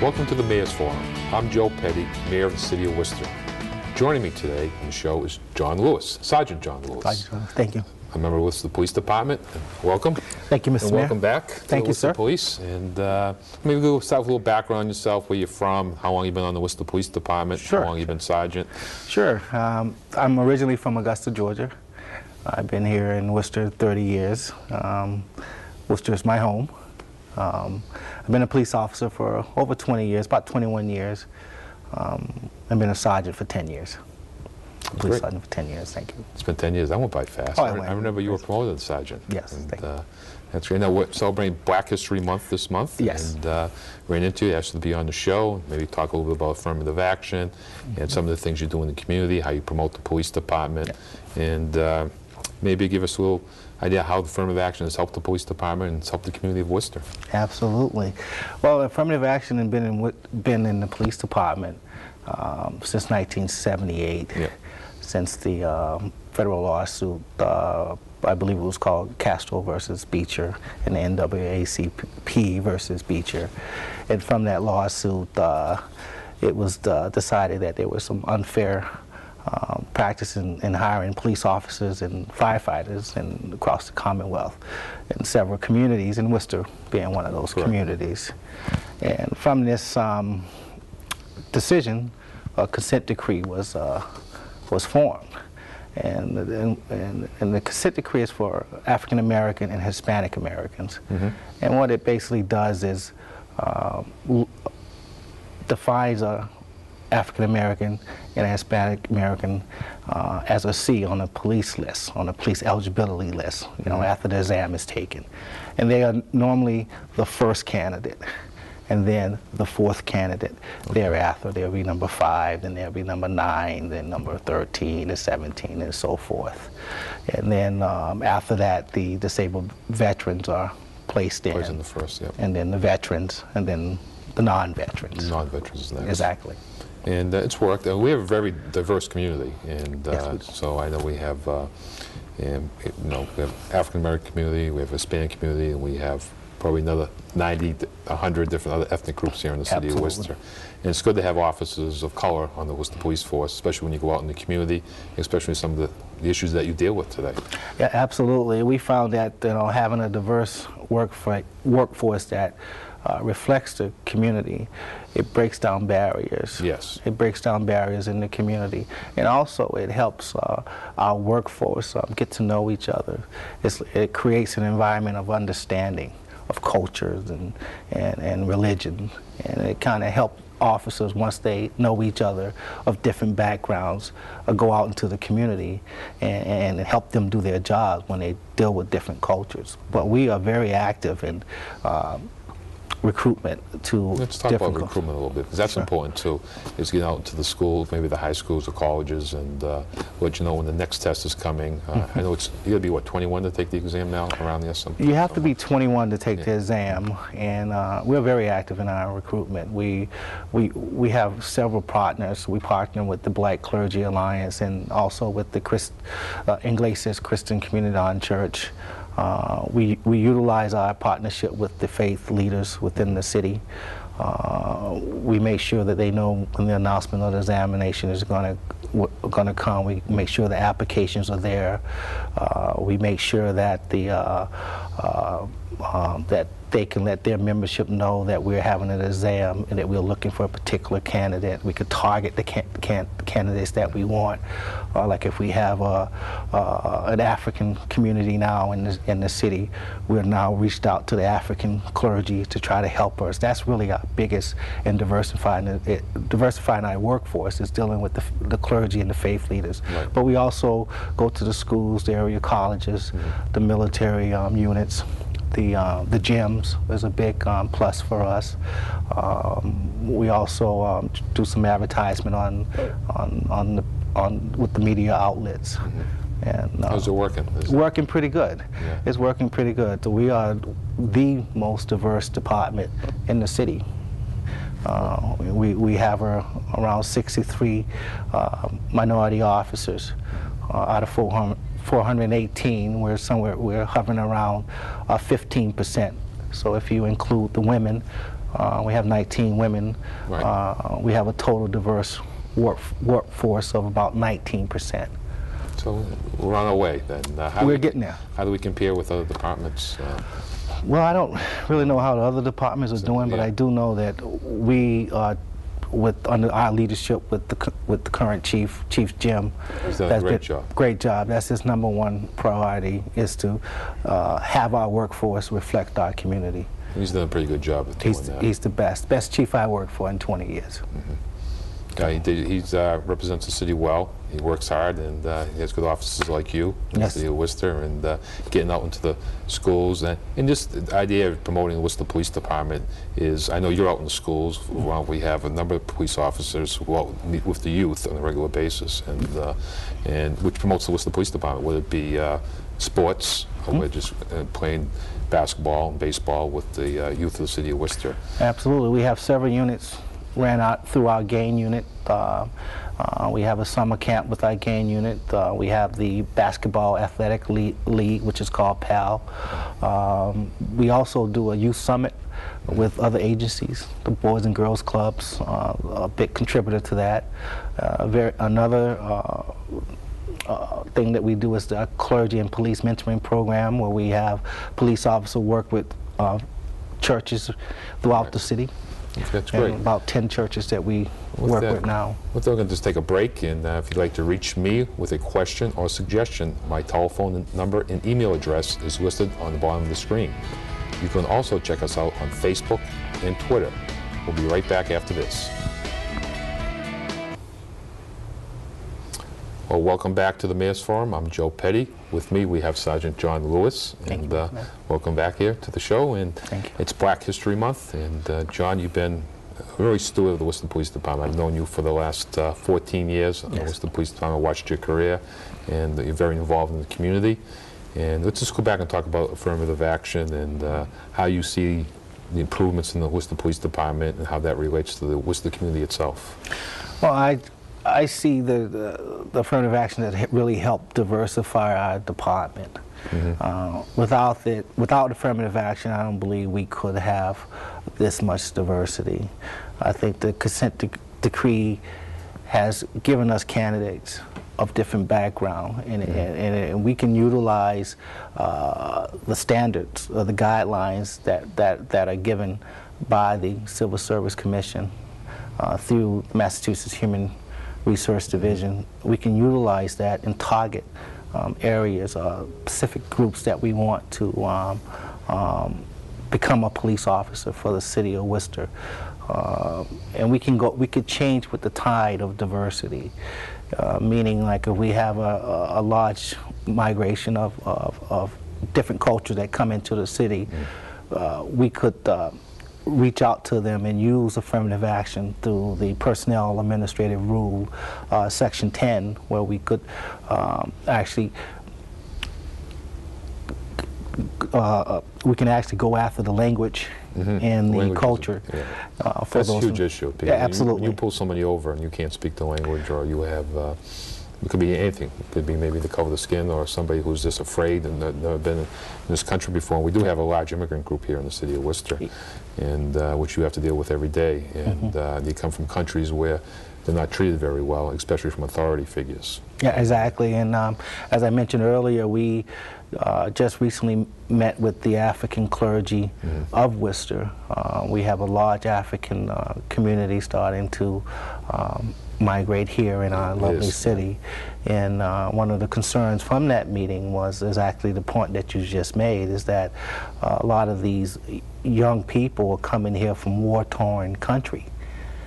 Welcome to the Mayor's Forum. I'm Joe Petty, Mayor of the City of Worcester. Joining me today in the show is John Lewis, Sergeant John Lewis. Thank you. A member of the Police Department. Welcome. Thank you, Mr. And Mayor. welcome back to the Worcester sir. Police. And maybe we'll start with a little background on yourself, where you're from, how long you've been on the Worcester Police Department, Sure. how long you've been Sergeant. Sure. I'm originally from Augusta, Georgia. I've been here in Worcester 30 years. Worcester is my home. I've been a police officer for over 20 years, about 21 years. I've been a sergeant for 10 years. Police sergeant for 10 years, thank you. It's been 10 years. That went by fast. Oh, I remember you were promoted to Sergeant. Yes, and, thank you. That's great. Now, we're celebrating Black History Month this month. Yes. And ran into you, asked you to be on the show, maybe talk a little bit about affirmative action and some of the things you do in the community, how you promote the police department, and maybe give us a little idea how the affirmative action has helped the police department and it's helped the community of Worcester. Absolutely. Well, affirmative action has been in the police department since 1978, since the federal lawsuit, I believe it was called Castro versus Beecher, and the NAACP versus Beecher. And from that lawsuit, it was decided that there was some unfair practice in hiring police officers and firefighters across the Commonwealth in several communities, and Worcester being one of those communities. And from this decision, a consent decree was formed. And the consent decree is for African American and Hispanic Americans. And what it basically does is defines a African American and a Hispanic American as a C on a police list, on a police eligibility list, you know, after the exam is taken. And they are normally the first candidate, and then the fourth candidate thereafter. There'll be number 5, then there'll be number 9, then number 13, and 17, and so forth. And then after that, the disabled veterans are placed in. In the first, and then the veterans, and then the non-veterans. Non-veterans is next. Exactly. And it's worked. We have a very diverse community, and so I know we have, we have African American community, we have Hispanic community, and we have probably another 90 to 100 different other ethnic groups here in the city of Worcester. And it's good to have officers of color on the Worcester Police Force, especially when you go out in the community, especially some of the issues that you deal with today. Yeah, absolutely. We found that having a diverse workforce that reflects the community, it breaks down barriers. Yes. It breaks down barriers in the community. And also it helps our workforce get to know each other. It creates an environment of understanding of cultures and religion. And it kind of helps officers, once they know each other of different backgrounds, go out into the community and help them do their jobs when they deal with different cultures. But we are very active in recruitment to Let's talk about recruitment a little bit, because that's important too, is get out to the schools, maybe the high schools or colleges, and let you know when the next you know you gotta be, what, 21 to take the exam now around the SM? You have to be 21 to take the exam, and we're very active in our recruitment. We have several partners. We partner with the Black Clergy Alliance and also with the Iglesias Christian Community Church. We utilize our partnership with the faith leaders within the city. We make sure that they know when the announcement of the examination is going to come. We make sure the applications are there. We make sure that that they can let their membership know that we're having an exam and that we're looking for a particular candidate. We could target the candidates that we want. Like if we have an African community now in the city, we're now reached out to the African clergy to try to help us. That's really our biggest in diversifying our workforce, is dealing with the clergy and the faith leaders. Right. But we also go to the schools, the area colleges, the military units. The gyms is a big plus for us. We also do some advertisement with the media outlets. And how's it working? It's working pretty good. Yeah. It's working pretty good. We are the most diverse department in the city. We have around 63 minority officers out of 418. We're hovering around 15%. So if you include the women, We have 19 women. Right. We have a total diverse workforce of about 19%. So we're on our way then. We're getting there. How do we compare with other departments? Well, I don't really know how the other departments are doing, but I do know that we under our leadership with the current chief Jim. He's done a great job. Great job. That's his #1 priority, is to have our workforce reflect our community. He's done a pretty good job of doing that. He's the best chief I worked for in 20 years. Mm-hmm. He represents the city well. He works hard, and he has good officers like you in the city of Worcester, and getting out into the schools. And just the idea of promoting the Worcester Police Department is, I know you're out in the schools. Well, we have a number of police officers who meet with the youth on a regular basis, and which promotes the Worcester Police Department, whether it be sports, or we're just playing basketball and baseball with the youth of the city of Worcester. Absolutely. We have several units ran out through our GAIN unit. We have a summer camp with our GAIN unit. We have the basketball athletic league, which is called PAL. We also do a youth summit with other agencies, the Boys and Girls Clubs, a big contributor to that. Another thing that we do is the clergy and police mentoring program, where we have police officers work with churches throughout the city. That's great. And about 10 churches that we work with now. We're going to just take a break, and if you'd like to reach me with a question or suggestion, my telephone number and email address is listed on the bottom of the screen. You can also check us out on Facebook and Twitter. We'll be right back after this. Well, welcome back to the Mayor's Forum. I'm Joe Petty. With me, we have Sergeant John Lewis. Thank you. Welcome back here to the show. And Thank you. It's Black History Month. And John, you've been a really steward of the Worcester Police Department. I've known you for the last 14 years. The Worcester Police Department. I watched your career, and you're very involved in the community. And let's just go back and talk about affirmative action and how you see the improvements in the Worcester Police Department and how that relates to the Worcester community itself. Well, I see the affirmative action that really helped diversify our department. Mm-hmm. Without affirmative action, I don't believe we could have this much diversity. I think the consent decree has given us candidates of different background, and we can utilize the standards or the guidelines that are given by the Civil Service Commission through Massachusetts Human Resource Division. We can utilize that and target areas, specific groups that we want to become a police officer for the city of Worcester, and we could change with the tide of diversity, meaning like if we have a large migration of different cultures that come into the city, we could reach out to them and use affirmative action through the Personnel Administrative Rule, Section 10, where we could actually go after the language and the culture. That's a huge issue. Yeah, absolutely. You pull somebody over and you can't speak the language, or you have, it could be anything. It could be maybe the color of the skin, or somebody who's just afraid and never been in this country before. And we do have a large immigrant group here in the city of Worcester, and which you have to deal with every day. And they come from countries where they're not treated very well, especially from authority figures. Yeah, exactly. And as I mentioned earlier, we just recently met with the African clergy of Worcester. We have a large African community starting to migrate here in our lovely city. And one of the concerns from that meeting was exactly the point that you just made, is that a lot of these young people are coming here from war-torn country.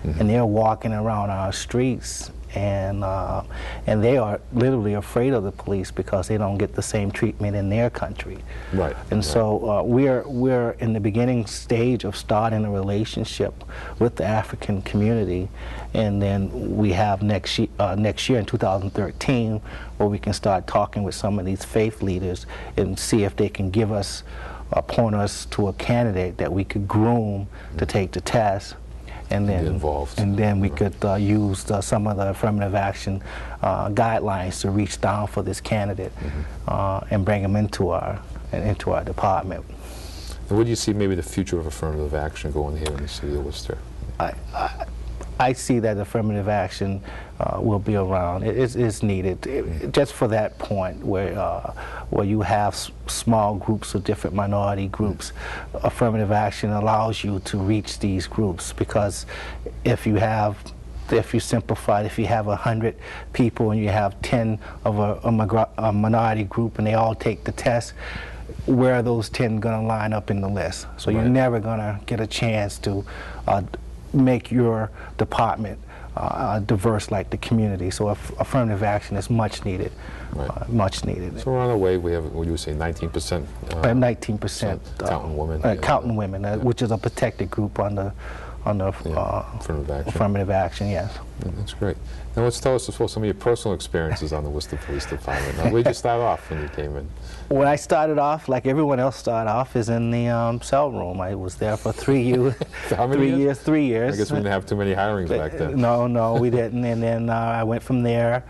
And they're walking around our streets, and they are literally afraid of the police because they don't get the same treatment in their country. Right. And so we're in the beginning stage of starting a relationship with the African community, and then we have next year in 2013, where we can start talking with some of these faith leaders and see if they can give us, point us to a candidate that we could groom to take the test. And then we could use some of the affirmative action guidelines to reach down for this candidate and bring them into our department. And what do you see maybe the future of affirmative action going here in the city of Worcester? I see that affirmative action will be around. It's needed, just for that point where you have small groups of different minority groups. Affirmative action allows you to reach these groups, because if you simplify it, if you have 100 people and you have 10 of a minority group and they all take the test, where are those 10 going to line up in the list? So you're never going to get a chance to make your department diverse like the community. So affirmative action is much needed, much needed. So on our way, we have, what you would say, 19%? 19% counting women. Counting women, which is a protected group on the affirmative action, yes. That's great. Now let's tell us some of your personal experiences on the Worcester Police Department. Now, where did you start off when you came in? When I started off, like everyone else started off, is in the cell room. I was there for 3 years. How many years? 3 years. I guess we didn't have too many hirings back then. No, we didn't. And then I went from there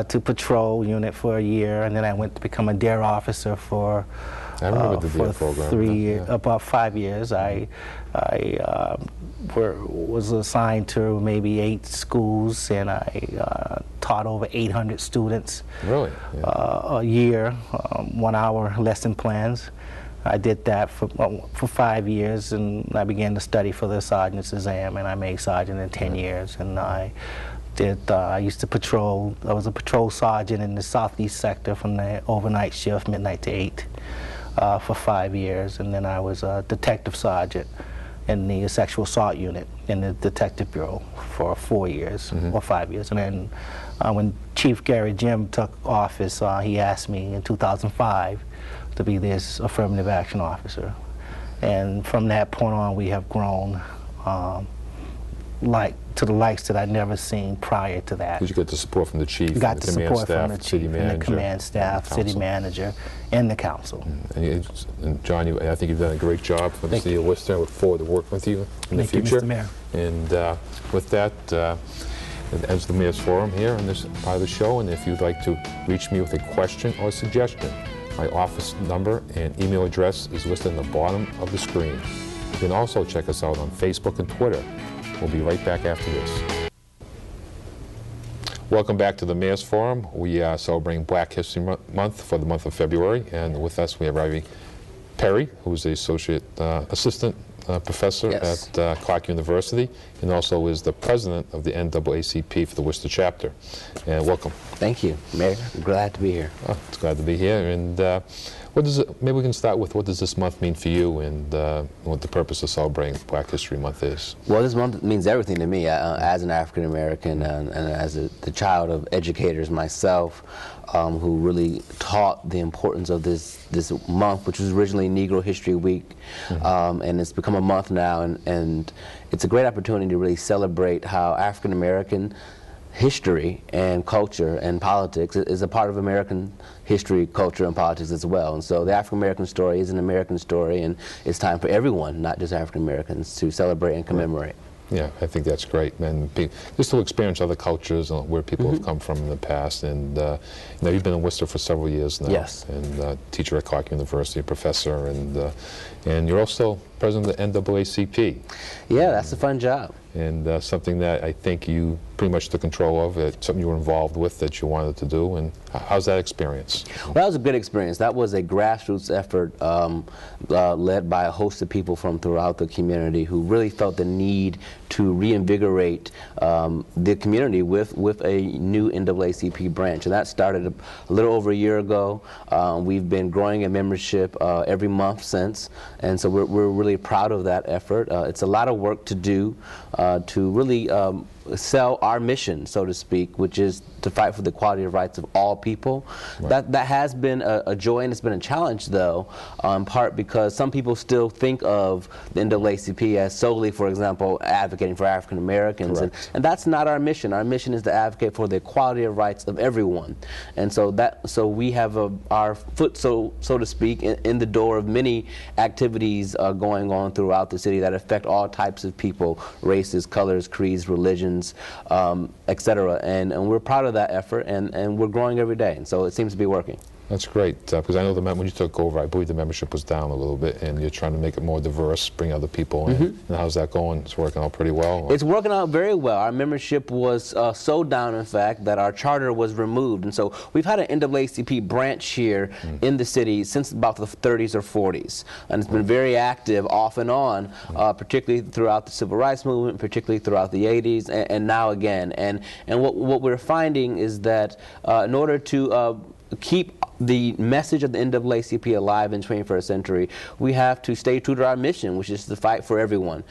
to patrol unit for a year, and then I went to become a DARE officer for I remember the DARE program. 3 years, about 5 years. I was assigned to maybe 8 schools, and I taught over 800 students. Really? A year, 1 hour lesson plans. I did that for 5 years, and I began to study for the sergeant's exam, and I made sergeant in 10 years. And I used to patrol. I was a patrol sergeant in the southeast sector from the overnight shift, midnight to 8, for 5 years, and then I was a detective sergeant in the sexual assault unit in the Detective Bureau for 4 years or 5 years. And then when Chief Gary Jim took office, he asked me in 2005 to be this affirmative action officer. And from that point on, we have grown to the likes that I'd never seen prior to that. Did you get the support from the chief, got the the command support staff, from the city chief, manager, and the command staff, city manager, and the council. And John, I think you've done a great job for the city of Worcester. I look forward to working with you in the future. Thank you, Mr. Mayor. And with that, it ends the Mayor's Forum here on this part of the show. And if you'd like to reach me with a question or suggestion, my office number and email address is listed on the bottom of the screen. You can also check us out on Facebook and Twitter. We'll be right back after this. Welcome back to the Mayor's Forum. We are celebrating Black History Month for the month of February, and with us we have Ravi Perry, who is the Associate Assistant Professor at Clark University, and also is the President of the NAACP for the Worcester chapter. And welcome. Thank you, Mayor. I'm glad to be here. Oh, it's glad to be here. And maybe we can start with, what does this month mean for you, and what the purpose of celebrating Black History Month is? Well, this month means everything to me. As an African American and as the child of educators myself, who really taught the importance of this month, which was originally Negro History Week, and it's become a month now, and it's a great opportunity to really celebrate how African American history and culture and politics is a part of American history, culture, and politics as well. And so the African American story is an American story, and it's time for everyone, not just African Americans, to celebrate and commemorate. Yeah, I think that's great, and just to experience other cultures and where people have come from in the past. And you know, you've been in Worcester for several years now. Yes. And teacher at Clark University, a professor, and you're also president of the NAACP. Yeah, that's a fun job. And something that I think you pretty much took control of, something you were involved with that you wanted to do. And how's that experience? Well, that was a good experience. That was a grassroots effort led by a host of people from throughout the community who really felt the need to reinvigorate the community with a new NAACP branch. And that started a little over a year ago. We've been growing in membership every month since, and so we're really proud of that effort. It's a lot of work to do to really sell our mission, so to speak, which is to fight for the equality of rights of all people. Right. That has been a joy, and it's been a challenge, though, in part because some people still think of the NAACP as solely, for example, advocating for African Americans, and that's not our mission. Our mission is to advocate for the equality of rights of everyone, and so we have our foot, so to speak, in the door of many activities going on throughout the city that affect all types of people, races, colors, creeds, religions, etc. And we're proud of that effort, and we're growing every day, and so it seems to be working. That's great, because I know when you took over, I believe the membership was down a little bit, and you're trying to make it more diverse, bring other people in. And how's that going? It's working out pretty well? It's working out very well. Our membership was so down, in fact, that our charter was removed. And so we've had an NAACP branch here in the city since about the 30s or 40s. And it's been very active off and on, particularly throughout the Civil Rights Movement, particularly throughout the 80s, and now again. And what we're finding is that in order to keep the message of the NAACP alive in the 21st century, we have to stay true to our mission, which is to fight for everyone.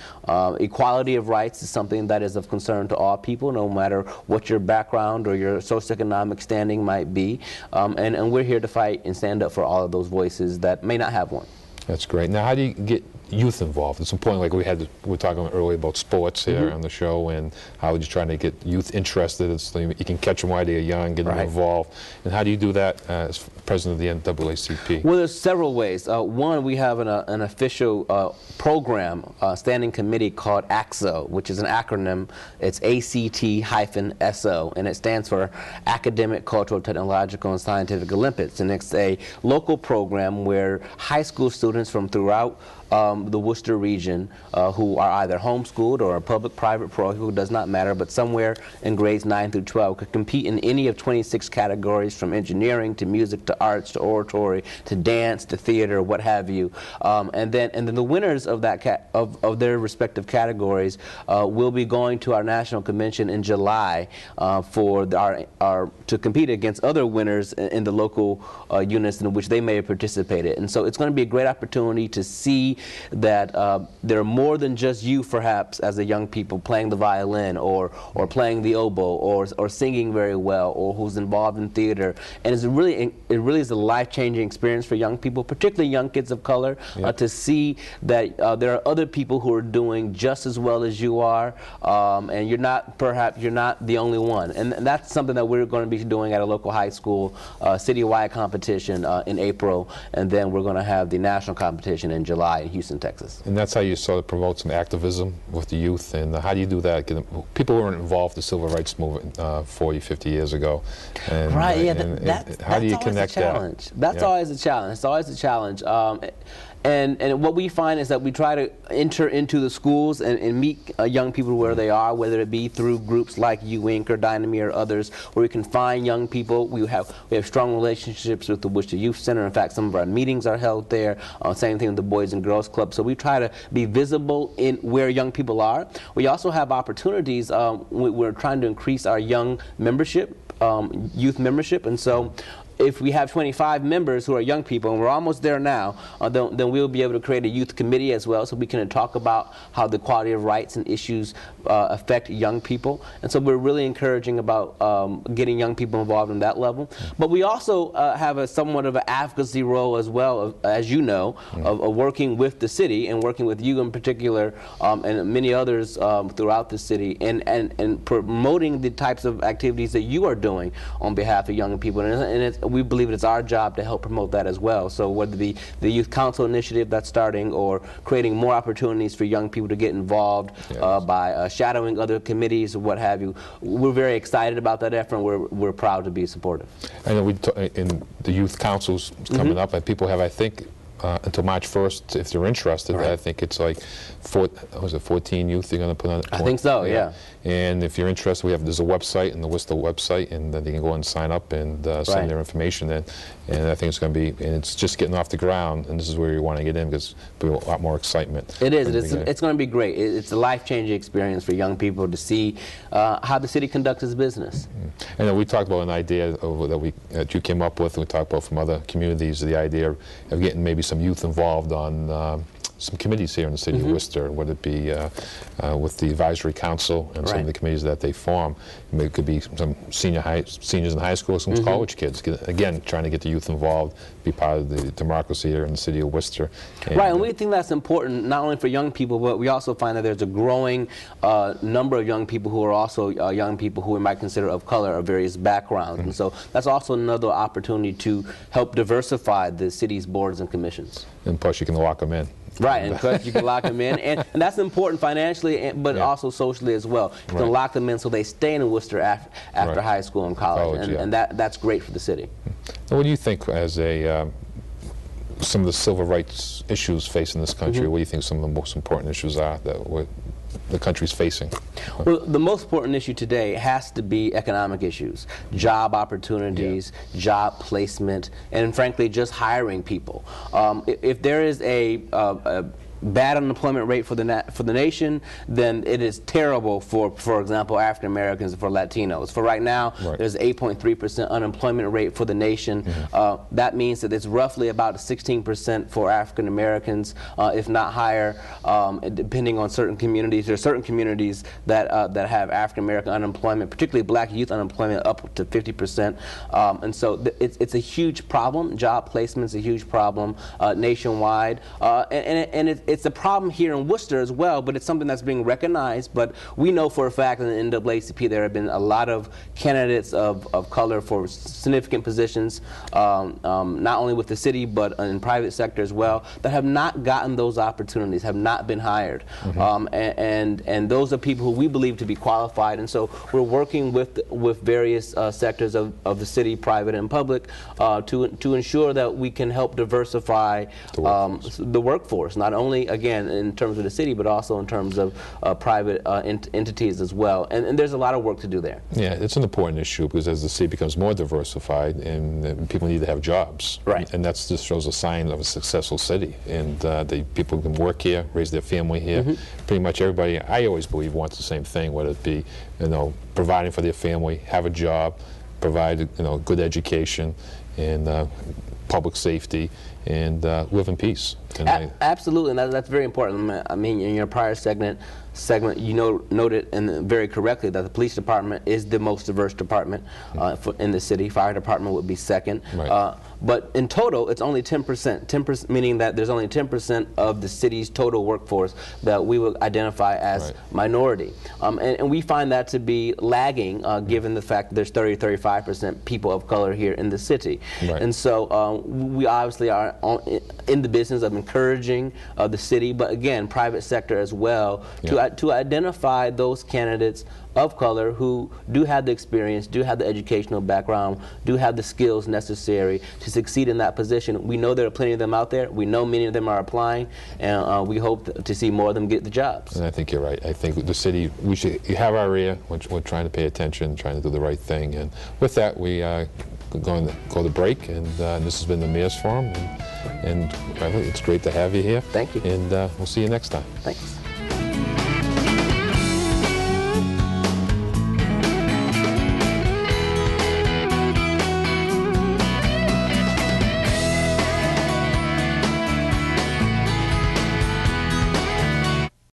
Equality of rights is something that is of concern to all people, no matter what your background or your socioeconomic standing might be. And we're here to fight and stand up for all of those voices that may not have one. That's great. Now, how do you get youth involved? It's important, like we were talking earlier about sports here on the show, and how you're trying to get youth interested. So you can catch them while they're young, get them involved. And how do you do that as president of the NAACP? Well, there's several ways. One, we have an official program, standing committee called ACTSO, which is an acronym. It's ACT-SO, and it stands for Academic, Cultural, Technological, and Scientific Olympics. And it's a local program where high school students from throughout the Worcester region who are either homeschooled or public-private parochial, does not matter, but somewhere in grades 9 through 12 could compete in any of 26 categories, from engineering to music to arts to oratory to dance to theater, what have you. And then the winners of that of their respective categories will be going to our national convention in July for to compete against other winners in the local units in which they may have participated. And so it's going to be a great opportunity to see that there are more than just you, perhaps, as the young people playing the violin or playing the oboe or singing very well, or who's involved in theater. And it really is a life-changing experience for young people, particularly young kids of color, to see that there are other people who are doing just as well as you are, and you're not the only one. And that's something that we're going to be doing at a local high school citywide competition in April, and then we're going to have the national competition in July in Houston, Texas. And that's how you sort of promote some activism with the youth. And how do you do that? People weren't involved in the civil rights movement 40, 50 years ago. And, right, yeah, how do you connect that? That's always a challenge. It's always a challenge. And what we find is that we try to enter into the schools and meet young people where they are, whether it be through groups like U Inc. or Dynamy or others, where we can find young people. We have strong relationships with the Worcester Youth Center. In fact, some of our meetings are held there. Same thing with the Boys and Girls Club. So we try to be visible in where young people are. We also have opportunities. We're trying to increase our young membership, youth membership, and so if we have 25 members who are young people, and we're almost there now, then we'll be able to create a youth committee as well, so we can talk about how the quality of rights and issues affect young people. And so we're really encouraging about getting young people involved in that level. But we also have a somewhat of an advocacy role as well, as you know, of working with the city and working with you in particular, and many others throughout the city, and promoting the types of activities that you are doing on behalf of young people. And we believe it's our job to help promote that as well. So whether it be the Youth Council initiative that's starting, or creating more opportunities for young people to get involved by shadowing other committees or what have you, we're very excited about that effort, and we're proud to be supportive. I know in the Youth Council's coming up, and people have, I think, until March 1st, if they're interested. I think it's like 14 youth they're going to put on. I think so, yeah. And if you're interested, there's a website, and the Worcester website, and then you can go and sign up and send their information in. And I think it's going to be, and it's just getting off the ground, and this is where you want to get in, because there'll be a lot more excitement. It is. It's going to be great. It's a life-changing experience for young people to see how the city conducts its business. And then we talked about an idea that you came up with, and we talked about from other communities, the idea of getting maybe some youth involved on some committees here in the city of Worcester, whether it be with the advisory council and some of the committees that they form. Maybe it could be some seniors in high school, some college kids. Again, trying to get the youth involved, be part of the democracy here in the city of Worcester. And we think that's important not only for young people, but we also find that there's a growing number of young people who are also young people who we might consider of color, of various backgrounds. And so that's also another opportunity to help diversify the city's boards and commissions. And plus you can lock them in. Right, and because you can lock them in, and that's important financially, but also socially as well. You can lock them in so they stay in Worcester after high school and college, and that's great for the city. Now, what do you think, as some of the civil rights issues facing this country, what do you think some of the most important issues are that the country's facing? Well, the most important issue today has to be economic issues, job opportunities, job placement, and frankly, just hiring people. If there is a bad unemployment rate for the nation, then it is terrible for example, African Americans and for Latinos. For right now, there's 8.3% unemployment rate for the nation. That means that it's roughly about 16% for African Americans, if not higher, depending on certain communities. There are certain communities that have African American unemployment, particularly Black youth unemployment, up to 50%. And so it's a huge problem. Job placement's a huge problem nationwide, and it's a problem here in Worcester as well, but it's something that's being recognized. But we know for a fact in the NAACP there have been a lot of candidates of color for significant positions, not only with the city but in private sector as well, that have not gotten those opportunities, have not been hired. And those are people who we believe to be qualified, and so we're working with various sectors of the city, private and public, to ensure that we can help diversify the workforce, not only again in terms of the city, but also in terms of private entities as well. And there's a lot of work to do there. Yeah, it's an important issue because as the city becomes more diversified, and people need to have jobs. Right. And that just shows a sign of a successful city. And the people can work here, raise their family here. Pretty much everybody, I always believe, wants the same thing, whether it be, providing for their family, have a job, provide, good education, and public safety, and live in peace. Absolutely, and that's very important. I mean, in your prior segment, you noted, and very correctly, that the police department is the most diverse department in the city. Fire department would be second. But in total, it's only 10%. 10%, meaning that there's only 10% of the city's total workforce that we would identify as minority. And we find that to be lagging, given the fact that there's 35% people of color here in the city. And so we obviously are in the business of encouraging the city, but again, private sector as well, to identify those candidates of color who do have the experience, do have the educational background, do have the skills necessary to succeed in that position. We know there are plenty of them out there. We know many of them are applying, and we hope to see more of them get the jobs. And I think you're right. I think the city, we should have our ear. We're trying to pay attention, trying to do the right thing. And with that, we are going to go to break. And this has been the Mayor's Forum. And Ravi, it's great to have you here. Thank you. And we'll see you next time. Thanks.